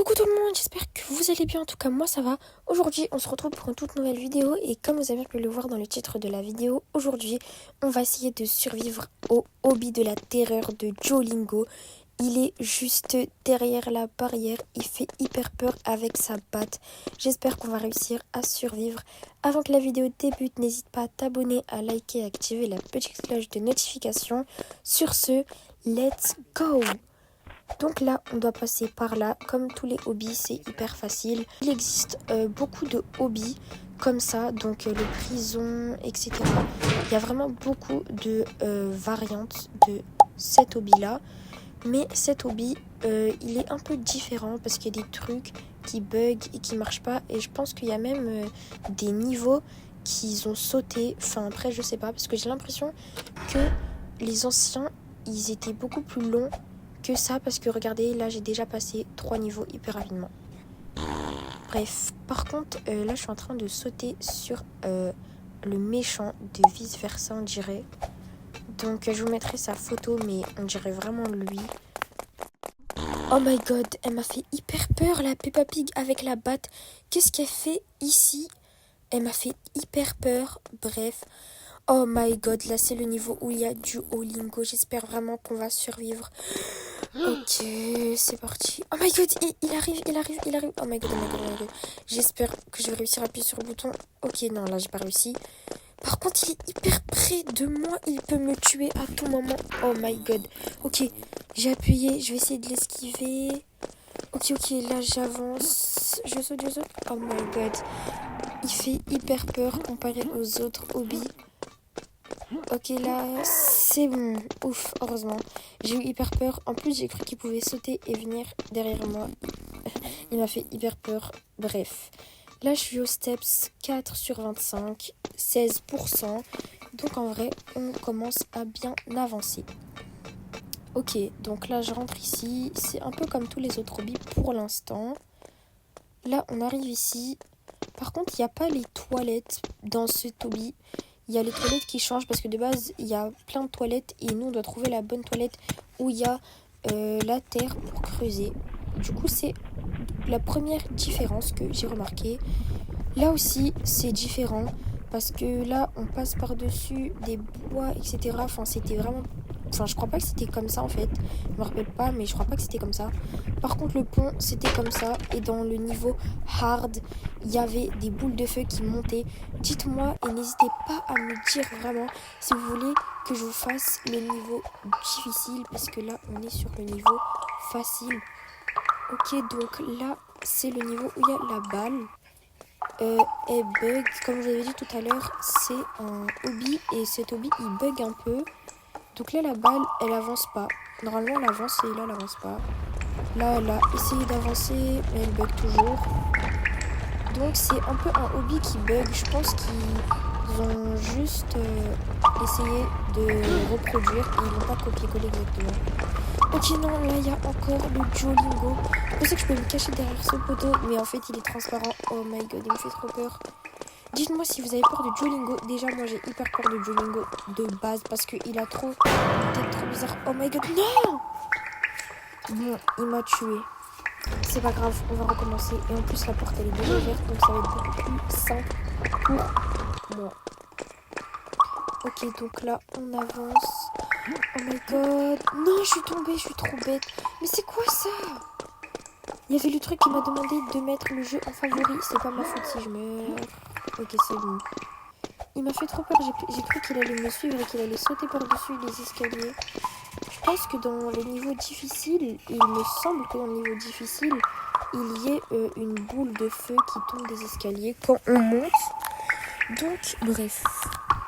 Coucou tout le monde, j'espère que vous allez bien, en tout cas moi ça va. Aujourd'hui on se retrouve pour une toute nouvelle vidéo et comme vous avez pu le voir dans le titre de la vidéo, aujourd'hui on va essayer de survivre au hobby de la terreur de Duolingo. Il est juste derrière la barrière, il fait hyper peur avec sa patte. J'espère qu'on va réussir à survivre. Avant que la vidéo débute, n'hésite pas à t'abonner, à liker et à activer la petite cloche de notification. Sur ce, let's go! Donc là, on doit passer par là. Comme tous les hobbies, c'est hyper facile. Il existe beaucoup de hobbies comme ça, donc le prison, etc. Il y a vraiment beaucoup de variantes de cet hobby-là. Mais cet hobby, il est un peu différent parce qu'il y a des trucs qui bug et qui marchent pas. Et je pense qu'il y a même des niveaux qu'ils ont sauté. Enfin, après, je sais pas, parce que j'ai l'impression que les anciens, ils étaient beaucoup plus longs que ça, parce que regardez, là j'ai déjà passé 3 niveaux hyper rapidement. Bref, par contre, là je suis en train de sauter sur le méchant de vice versa, on dirait. Donc je vous mettrai sa photo, mais on dirait vraiment lui. Oh my god, elle m'a fait hyper peur, la Peppa Pig avec la batte. Qu'est-ce qu'elle fait ici? Elle m'a fait hyper peur, bref. Oh my god, là c'est le niveau où il y a du Duolingo. J'espère vraiment qu'on va survivre. Ok, c'est parti. Oh my god, il arrive. Oh my god, oh my god, oh my god. J'espère que je vais réussir à appuyer sur le bouton. Ok, non, là j'ai pas réussi. Par contre, il est hyper près de moi. Il peut me tuer à tout moment. Oh my god. Ok, j'ai appuyé. Je vais essayer de l'esquiver. Ok, là j'avance. Je saute. Oh my god. Il fait hyper peur comparé aux autres hobbies. Ok, là, c'est bon. Ouf, heureusement. J'ai eu hyper peur. En plus, j'ai cru qu'il pouvait sauter et venir derrière moi. Il m'a fait hyper peur. Bref. Là, je suis au steps 4 sur 25, 16%. Donc, en vrai, on commence à bien avancer. Ok, donc là, je rentre ici. C'est un peu comme tous les autres hobbies pour l'instant. Là, on arrive ici. Par contre, il n'y a pas les toilettes dans ce hobby. Il y a les toilettes qui changent parce que de base, il y a plein de toilettes et nous, on doit trouver la bonne toilette où il y a la terre pour creuser. Du coup, c'est la première différence que j'ai remarquée. Là aussi, c'est différent parce que là, on passe par-dessus des bois, etc. Enfin, c'était vraiment... Enfin, je crois pas que c'était comme ça en fait. Je me rappelle pas, mais je crois pas que c'était comme ça. Par contre, le pont, c'était comme ça. Et dans le niveau hard, il y avait des boules de feu qui montaient. Dites-moi et n'hésitez pas à me dire vraiment si vous voulez que je vous fasse le niveau difficile. Parce que là, on est sur le niveau facile. Ok, donc là, c'est le niveau où il y a la balle. Elle bug. Comme je vous avais dit tout à l'heure, c'est un hobby. Et cet hobby, il bug un peu. Donc là, la balle, elle avance pas. Normalement, elle avance et là, elle avance pas. Là, elle a essayé d'avancer, mais elle bug toujours. Donc, c'est un peu un hobby qui bug. Je pense qu'ils ont juste essayé de reproduire et ils n'ont pas copié-collé exactement. Ok, non, là, il y a encore le Duolingo. Je pensais que je pouvais me cacher derrière ce poteau, mais en fait, il est transparent. Oh my god, il me fait trop peur. Dites-moi si vous avez peur de Duolingo. Déjà, moi, j'ai hyper peur de Duolingo de base parce qu'il a trop une tête trop bizarre. Oh my god, non! Bon, il m'a tué. C'est pas grave, on va recommencer. Et en plus, la porte, elle est déjà ouverte, donc ça va être beaucoup plus simple pour moi. Ok, donc là, on avance. Oh my god. Non, je suis tombée, je suis trop bête. Mais c'est quoi ça? Il y avait le truc qui m'a demandé de mettre le jeu en favori. C'est pas ma faute si je meurs. Ok, c'est bon. Il m'a fait trop peur, j'ai cru qu'il allait me suivre et qu'il allait sauter par-dessus les escaliers. Je pense que dans les niveaux difficiles, il me semble que dans les niveaux difficiles, il y ait une boule de feu qui tombe des escaliers quand on monte. Donc, bref,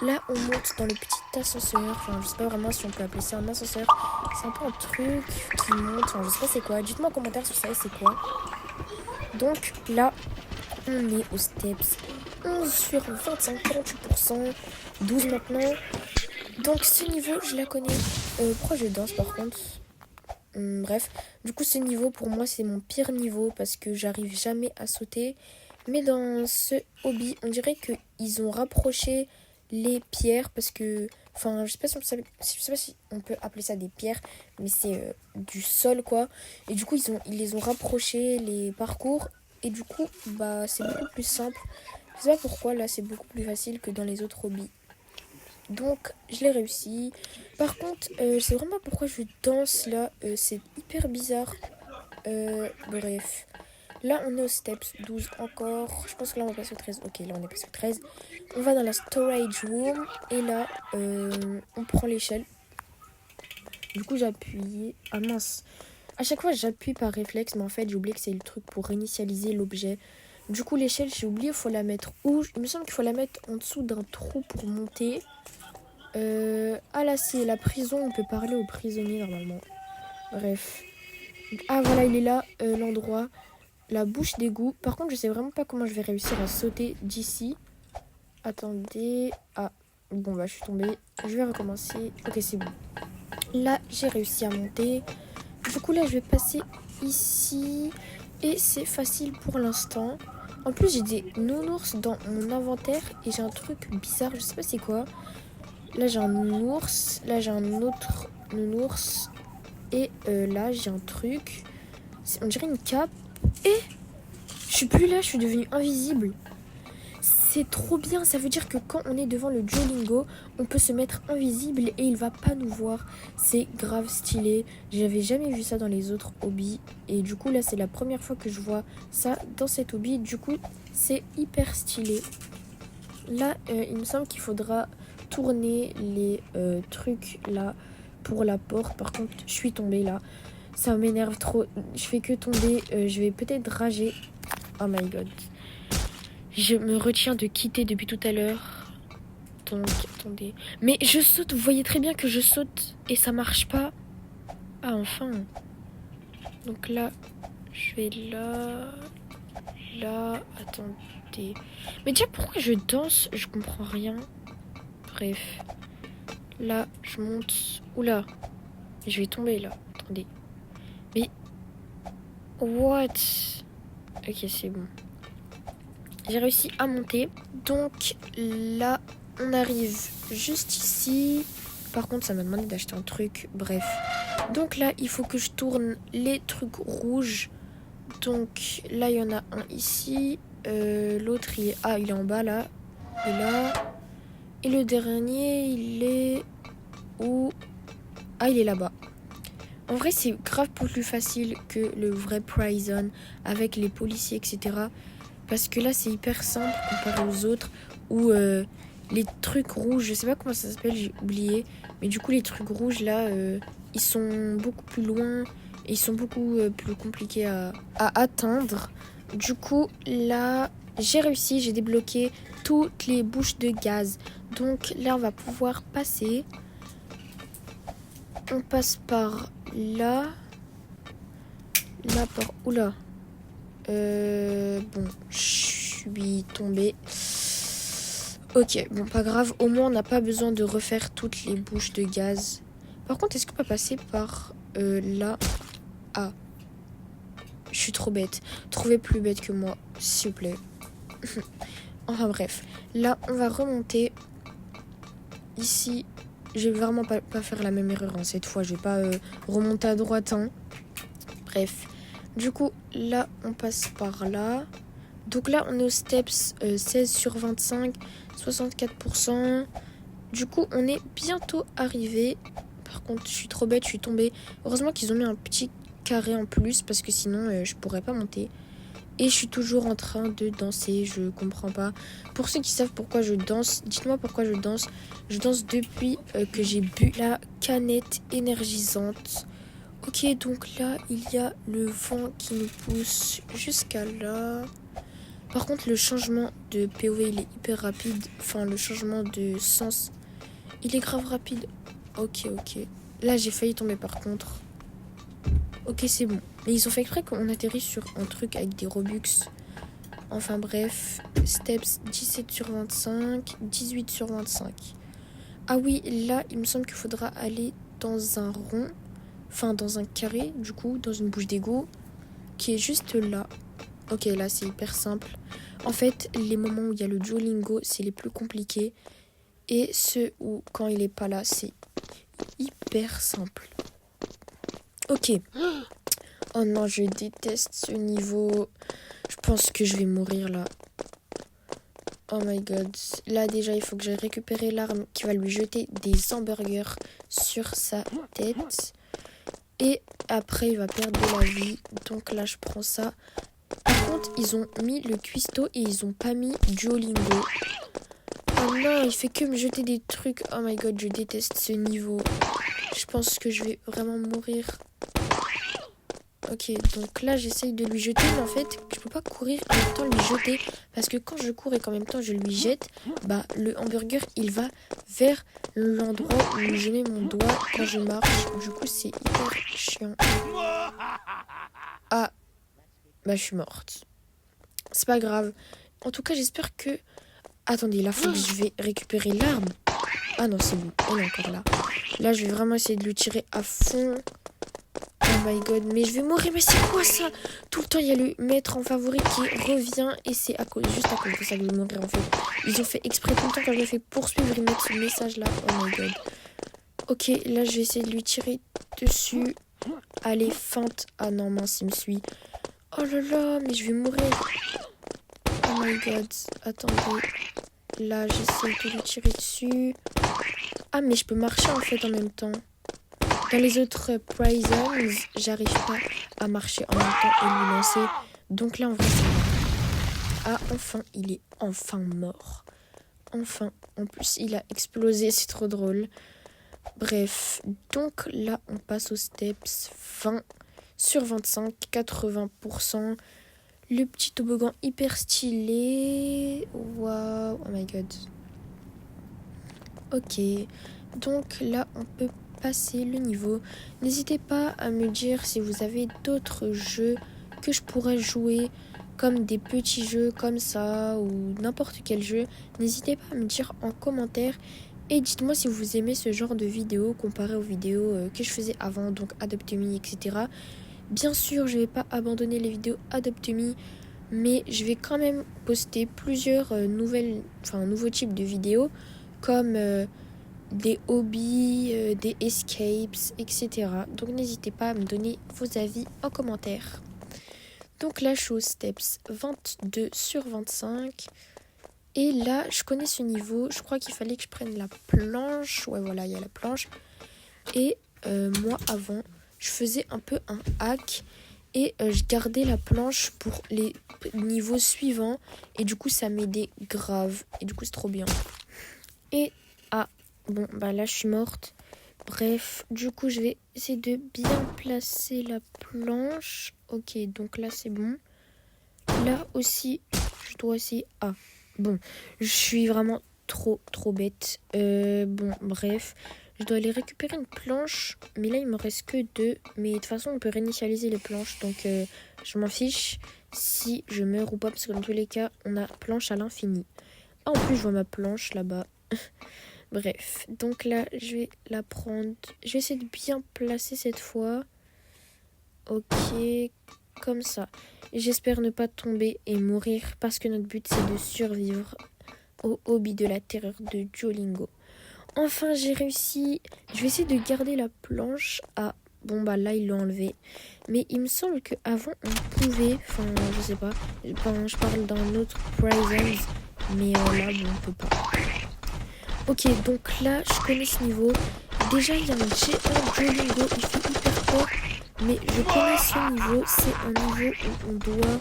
là on monte dans le petit ascenseur. Enfin, je sais pas vraiment si on peut appeler ça un ascenseur. C'est un peu un truc qui monte. Enfin, je sais pas c'est quoi. Dites-moi en commentaire si vous savez c'est quoi. Donc là, on est aux steps 11 sur 25, 48%, 12 maintenant. Donc ce niveau, je la connais. Pourquoi je danse par contre? Bref, du coup ce niveau pour moi c'est mon pire niveau parce que j'arrive jamais à sauter. Mais dans ce hobby, on dirait qu'ils ont rapproché les pierres parce que Enfin, je sais pas si on peut appeler ça des pierres, mais c'est du sol, quoi. Et du coup, ils les ont rapprochés, les parcours. Et du coup, bah, c'est beaucoup plus simple. Je sais pas pourquoi, là, c'est beaucoup plus facile que dans les autres hobbies. Donc, je l'ai réussi. Par contre, je sais vraiment pas pourquoi je danse, là. C'est hyper bizarre. Bref. Là, on est au steps 12 encore. Je pense que là, on va passer au 13. Ok, là, on est passé au 13. On va dans la storage room. Et là, on prend l'échelle. Du coup, j'appuie. Ah mince. À chaque fois, j'appuie par réflexe. Mais en fait, j'ai oublié que c'est le truc pour réinitialiser l'objet. Du coup, l'échelle, j'ai oublié. Il faut la mettre où? Il me semble qu'il faut la mettre en dessous d'un trou pour monter. Ah là, c'est la prison. On peut parler aux prisonniers, normalement. Bref. Ah, voilà, il est là, l'endroit. La bouche d'égout. Par contre, je sais vraiment pas comment je vais réussir à sauter d'ici. Attendez. Ah, bon, bah, je suis tombée. Je vais recommencer. Ok, c'est bon. Là, j'ai réussi à monter. Du coup, là, je vais passer ici. Et c'est facile pour l'instant. En plus, j'ai des nounours dans mon inventaire. Et j'ai un truc bizarre. Je sais pas c'est quoi. Là, j'ai un nounours. Là, j'ai un autre nounours. Et là, j'ai un truc. On dirait une cape. Et je suis plus là, je suis devenue invisible. C'est trop bien, ça veut dire que quand on est devant le Duolingo, on peut se mettre invisible et il va pas nous voir. C'est grave stylé. J'avais jamais vu ça dans les autres hobbies. Et du coup, là, c'est la première fois que je vois ça dans cet hobby. Du coup, c'est hyper stylé. Là, il me semble qu'il faudra tourner les trucs là pour la porte. Par contre, je suis tombée là. Ça m'énerve trop. Je fais que tomber. Je vais peut-être rager. Oh my god. Je me retiens de quitter depuis tout à l'heure. Donc, attendez. Mais je saute, vous voyez très bien que je saute et ça marche pas. Ah, enfin. Donc là, je vais là. Là, attendez. Mais déjà, pourquoi je danse? Je comprends rien. Bref. Là, je monte. Oula. Je vais tomber là. Attendez. Mais. What? Ok, c'est bon. J'ai réussi à monter. Donc là, on arrive juste ici. Par contre, ça m'a demandé d'acheter un truc. Bref. Donc là, il faut que je tourne les trucs rouges. Donc là, il y en a un ici. L'autre, il est en bas là. Et là. Et le dernier, il est où? Ah, il est là-bas. En vrai, c'est grave plus facile que le vrai Prison avec les policiers, etc. Parce que là, c'est hyper simple comparé aux autres où les trucs rouges, je sais pas comment ça s'appelle, j'ai oublié. Mais du coup, les trucs rouges, là, ils sont beaucoup plus loin et ils sont beaucoup plus compliqués à atteindre. Du coup, là, j'ai réussi, j'ai débloqué toutes les bouches de gaz. Donc là, on va pouvoir passer. On passe par là. Là, par... Oula. Bon, je suis tombée. Ok, bon, pas grave. Au moins, on n'a pas besoin de refaire toutes les bouches de gaz. Par contre, est-ce qu'on peut passer par là? Ah. Je suis trop bête. Trouvez plus bête que moi, s'il vous plaît. Enfin bref. Là, on va remonter. Ici, je vais vraiment pas faire la même erreur cette fois. Je vais pas remonter à droite. Bref. Du coup, là, on passe par là. Donc là, on est aux steps 16 sur 25, 64%. Du coup, on est bientôt arrivé. Par contre, je suis trop bête, je suis tombée. Heureusement qu'ils ont mis un petit carré en plus parce que sinon, je pourrais pas monter. Et je suis toujours en train de danser, je comprends pas. Pour ceux qui savent pourquoi je danse, dites-moi pourquoi je danse. Je danse depuis que j'ai bu la canette énergisante. Ok, donc là, il y a le vent qui nous pousse jusqu'à là. Par contre, le changement de POV, il est hyper rapide. Enfin, le changement de sens, il est grave rapide. Ok. Là, j'ai failli tomber par contre. Ok, c'est bon. Mais ils ont fait exprès qu'on atterrisse sur un truc avec des Robux. Enfin bref, steps 17 sur 25, 18 sur 25. Ah oui, là, il me semble qu'il faudra aller dans un rond. Enfin, dans un carré, du coup, dans une bouche d'égout, qui est juste là. Ok, là, c'est hyper simple. En fait, les moments où il y a le Duolingo, c'est les plus compliqués. Et ceux où, quand il est pas là, c'est hyper simple. Ok. Oh non, je déteste ce niveau. Je pense que je vais mourir là. Oh my god. Là déjà, il faut que j'aille récupérer l'arme qui va lui jeter des hamburgers sur sa tête. Et après, il va perdre de la vie. Donc là, je prends ça. Par contre, ils ont mis le cuistot et ils ont pas mis Duolingo. Oh non, il fait que me jeter des trucs. Oh my god, je déteste ce niveau. Je pense que je vais vraiment mourir. Ok, donc là, j'essaye de lui jeter. Mais en fait, je peux pas courir et en même temps lui jeter. Parce que quand je cours et qu'en même temps je lui jette, bah le hamburger, il va vers l'endroit où je mets mon doigt quand je marche. Du coup, c'est hyper chiant. Ah, bah je suis morte. C'est pas grave. En tout cas, j'espère que... Attendez, là, faut que je vais récupérer l'arme. Ah non, c'est bon. Elle est encore là. Là, je vais vraiment essayer de lui tirer à fond. Oh my god, mais je vais mourir. Mais c'est quoi ça? Tout le temps, il y a le maître en favori qui revient. Et c'est juste à cause de ça que je vais mourir, en fait. Ils ont fait exprès tout le temps quand je me fais poursuivre. Ils mettent ce message-là. Oh my god. Ok, là, je vais essayer de lui tirer dessus. Allez, feinte. Ah non, mince, il me suit. Oh là là, mais je vais mourir. Oh my god, attendez. Là, j'essaie de lui tirer dessus. Ah, mais je peux marcher en fait en même temps. Dans les autres prisons, j'arrive pas à marcher en même temps et lui lancer. Donc là, on va essayer. Ah, enfin, il est enfin mort. Enfin, en plus, il a explosé, c'est trop drôle. Bref, donc là, on passe aux steps 20 sur 25, 80%. Le petit toboggan hyper stylé. Waouh, oh my god. Ok, donc là on peut passer le niveau. N'hésitez pas à me dire si vous avez d'autres jeux que je pourrais jouer, comme des petits jeux comme ça ou n'importe quel jeu. N'hésitez pas à me dire en commentaire. Et dites-moi si vous aimez ce genre de vidéos comparé aux vidéos que je faisais avant, donc Adopt Me, etc. Bien sûr, je ne vais pas abandonner les vidéos Adopt Me, mais je vais quand même poster plusieurs nouveaux types de vidéos, comme des hobbies, des escapes, etc. Donc n'hésitez pas à me donner vos avis en commentaire. Donc là, je suis aux steps 22 sur 25. Et là, je connais ce niveau. Je crois qu'il fallait que je prenne la planche. Ouais, voilà, il y a la planche. Et moi, avant, je faisais un peu un hack. Et je gardais la planche pour les niveaux suivants. Et du coup, ça m'aidait grave. Et du coup, c'est trop bien. Et, bon, bah là, je suis morte. Bref, du coup, je vais essayer de bien placer la planche. Ok, donc là, c'est bon. Là aussi, je dois essayer... Bon, je suis vraiment trop bête. Bon, bref. Je dois aller récupérer une planche. Mais là, il me reste que 2. Mais de toute façon, on peut réinitialiser les planches. Donc, je m'en fiche si je meurs ou pas. Parce que dans tous les cas, on a planche à l'infini. Ah, en plus, je vois ma planche là-bas. Bref. Donc là, je vais la prendre. Je vais essayer de bien placer cette fois. Ok. Comme ça. J'espère ne pas tomber et mourir. Parce que notre but, c'est de survivre au hobby de la terreur de Duolingo. Enfin, j'ai réussi. Je vais essayer de garder la planche. Ah, bon, bah là, il l'a enlevé. Mais il me semble qu'avant, on pouvait... Enfin, je sais pas. Je parle d'un autre prison. Mais là, bon, on peut pas. Ok, donc là, je connais ce niveau. Déjà, il y a un géant Duolingo. Il fait hyper peur. Mais je connais ce niveau. C'est un niveau où on doit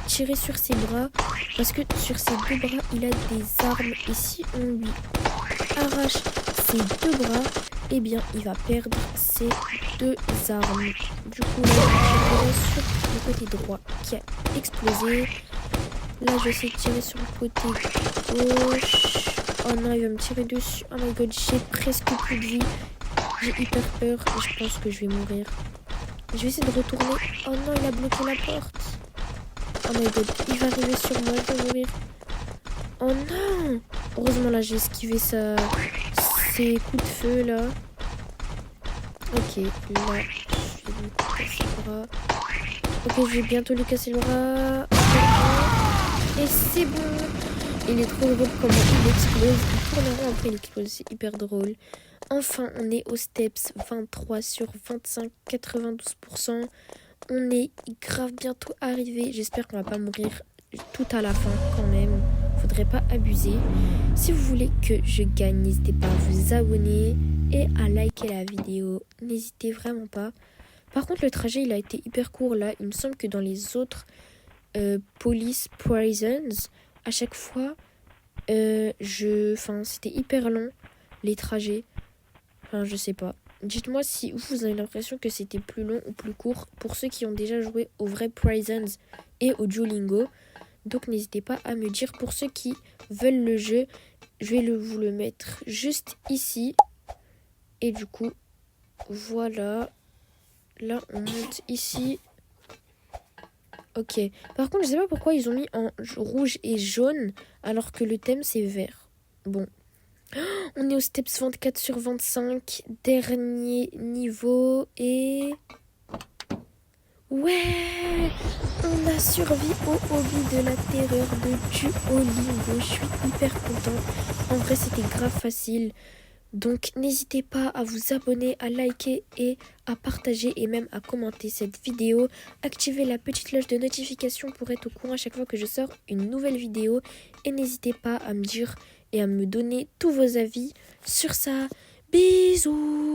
tirer sur ses bras. Parce que sur ses 2 bras, il a des armes. Et si on lui arrache ses 2 bras, eh bien il va perdre ses 2 armes. Du coup là, je tirerai sur le côté droit qui a explosé. Là je vais essayer de tirer sur le côté gauche. Oh non, il va me tirer dessus. Oh my god, j'ai presque plus de vie. J'ai hyper peur et je pense que je vais mourir. Je vais essayer de retourner. Oh non, il a bloqué la porte. Oh my god, il va arriver sur moi, je vais mourir. Oh non! Heureusement là j'ai esquivé ses coups de feu là. Ok, là je vais lui casser le bras. Ok, je vais bientôt lui casser le bras. Et c'est bon! Il est trop drôle comment il explose. tourne en rond, après il explose, c'est hyper drôle. Enfin, on est au steps 23 sur 25, 92%. On est grave bientôt arrivé. J'espère qu'on va pas mourir tout à la fin quand même. Faudrait pas abuser. Si vous voulez que je gagne, n'hésitez pas à vous abonner et à liker la vidéo. N'hésitez vraiment pas. Par contre, le trajet, il a été hyper court là. Il me semble que dans les autres police prisons, à chaque fois, c'était hyper long, les trajets. Enfin, je sais pas. Dites-moi si vous avez l'impression que c'était plus long ou plus court pour ceux qui ont déjà joué au vrai Prisons et au Duolingo. Donc n'hésitez pas à me dire. Pour ceux qui veulent le jeu, je vais vous le mettre juste ici. Et du coup, voilà. Là, on monte ici. Ok. Par contre, je sais pas pourquoi ils ont mis en rouge et jaune alors que le thème c'est vert. Bon. On est au steps 24 sur 25. Dernier niveau et... Ouais! On a survécu au hobby de la terreur de Duolingo. Je suis hyper contente. En vrai, c'était grave facile. Donc, n'hésitez pas à vous abonner, à liker et à partager et même à commenter cette vidéo. Activez la petite cloche de notification pour être au courant à chaque fois que je sors une nouvelle vidéo. Et n'hésitez pas à me dire et à me donner tous vos avis sur ça. Bisous!